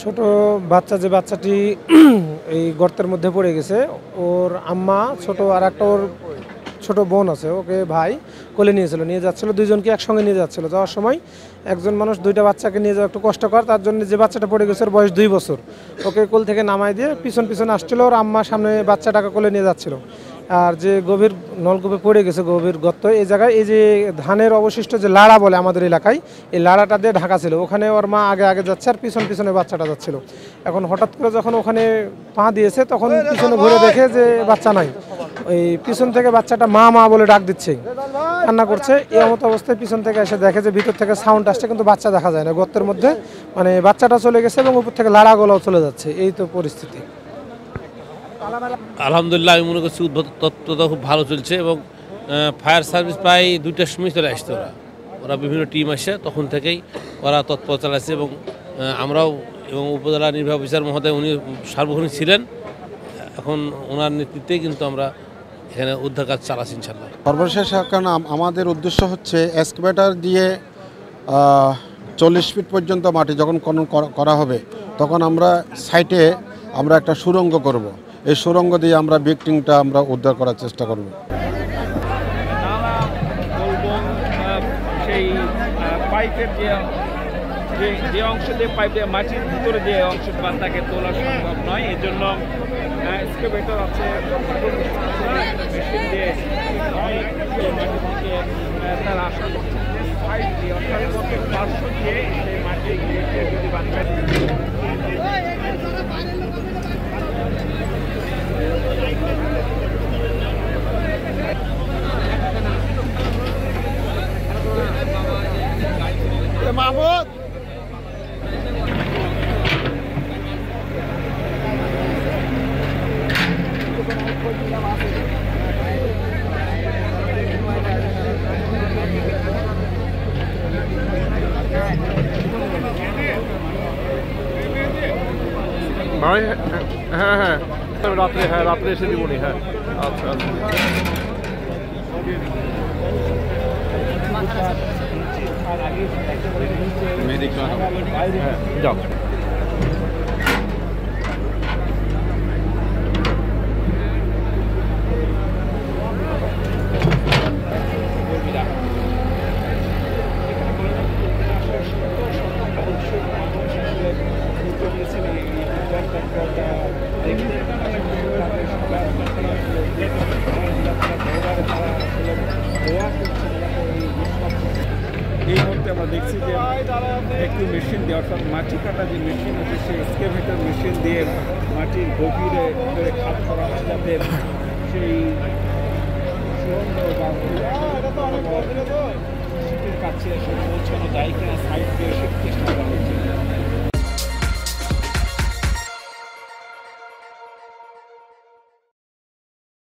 ছোট বাচ্চা যে বাচ্চাটি এই গর্তের মধ্যে পড়ে গেছে, ওর আম্মা ছোট আর একটা ওর ছোট বোন আছে, ওকে ভাই কোলে নিয়ে যাচ্ছিল, দুইজনকে একসঙ্গে নিয়ে যাচ্ছিল। যাওয়ার সময় একজন মানুষ দুইটা বাচ্চাকে নিয়ে যাওয়া একটু কষ্টকর, তার জন্য যে বাচ্চাটা পড়ে গেছে ওর বয়স 2 বছর, ওকে কোল থেকে নামাই দিয়ে পিছন আসছিল, ওর আম্মা সামনে বাচ্চাটাকে কোলে নিয়ে যাচ্ছিল। আর যে গভীর নলকূপে পড়ে গেছে, গভীর গর্ত, এই জায়গায় এই যে ধানের অবশিষ্ট যে লাড়া বলে আমাদের এলাকায়, এই লাড়াটা দিয়ে ঢাকা ছিল। ওখানে ওর মা আগে যাচ্ছে আর পিছনে বাচ্চাটা যাচ্ছিল। এখন হঠাৎ করে যখন ওখানে পা দিয়েছে, তখন পিছনে ঘুরে দেখে যে বাচ্চা নাই। ওই পিছন থেকে বাচ্চাটা মা মা বলে ডাক দিচ্ছে, কান্না করছে। এই মতো অবস্থায় পিছন থেকে এসে দেখে যে ভিতর থেকে সাউন্ড আসছে, কিন্তু বাচ্চা দেখা যায় না গর্তের মধ্যে। মানে বাচ্চাটা চলে গেছে এবং উপর থেকে লাড়াগুলোও চলে যাচ্ছে। এই তো পরিস্থিতি। আলহামদুলিল্লাহ, আমি মনে করছি উদ্ধার তত্ত্বটা খুব ভালো চলছে এবং ফায়ার সার্ভিস প্রায় 2টার সময় চলে আসছে। ওরা বিভিন্ন টিম আসে, তখন থেকেই ওরা তৎপর চালাচ্ছে এবং আমরাও এবং উপজেলা নির্বাহী অফিসার মহোদয় উনি সার্বক্ষণিক ছিলেন। এখন ওনার নেতৃত্বেই কিন্তু আমরা এখানে উদ্ধার কাজ চালাচ্ছি ইনশাল্লাহ। সর্বশেষ কারণ আমাদের উদ্দেশ্য হচ্ছে এক্সকাভেটর দিয়ে 40 ফিট পর্যন্ত মাটি যখন খনন করা হবে, তখন আমরা সাইটে আমরা একটা সুড়ঙ্গ করব। এই সুড়ঙ্গ দিয়ে আমরা ভিক্টিমটা আমরা উদ্ধার করার চেষ্টা করব। সেই পাইপের যে অংশ দিয়ে পাইপ দিয়ে মাটির ভিতরে যে অংশ তাকে তোলা সম্ভব নয়, এই জন্য এক্সকাভেটর আছে, মেশিন দিয়ে মাটি থেকে তারা আশা করছে যে সাইড দিয়ে অর্থাৎ পার্শ্ব দিয়ে সেই মাটি যদি বাঁধবে। মাহমুদ ভাই, হ্যাঁ রাত্রে এসে দিবনি। হ্যাঁ, আচ্ছা যাও। এই মুহূর্তে আমরা দেখছি যে একটি মেশিন দিয়ে, অর্থাৎ মাটি কাটা যে মেশিন আছে, সেই এক্সকাভেটর মেশিন দিয়ে মাটির গভীরে খাদ করা হয়, যাতে সেই সুরঙ্গ বা শীতের কাছে এসে পৌঁছানো যায় কিনা সাইড দিয়ে চেষ্টা